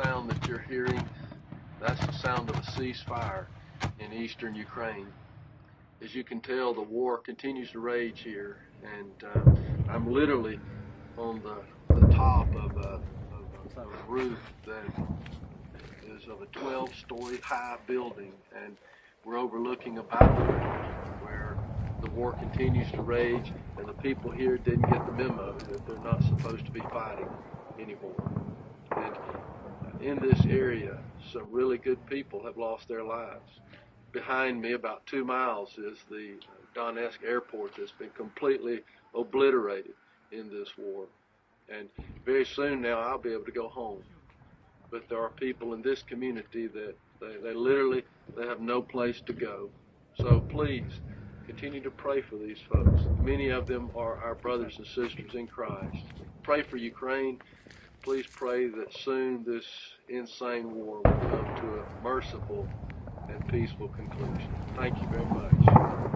sound that you're hearing, that's the sound of a ceasefire in eastern Ukraine. As you can tell, the war continues to rage here, and I'm literally on the top of a roof that is of a 12-story high building, and we're overlooking a battlefield where the war continues to rage, and the people here didn't get the memo that they're not supposed to be fighting anymore. And in this area, some really good people have lost their lives. Behind me, about 2 miles, is the Donetsk airport that's been completely obliterated in this war. And very soon now I'll be able to go home. But there are people in this community that they literally have no place to go. So please continue to pray for these folks. Many of them are our brothers and sisters in Christ. Pray for Ukraine. Please pray that soon this insane war will come to a merciful and peaceful conclusion. Thank you very much.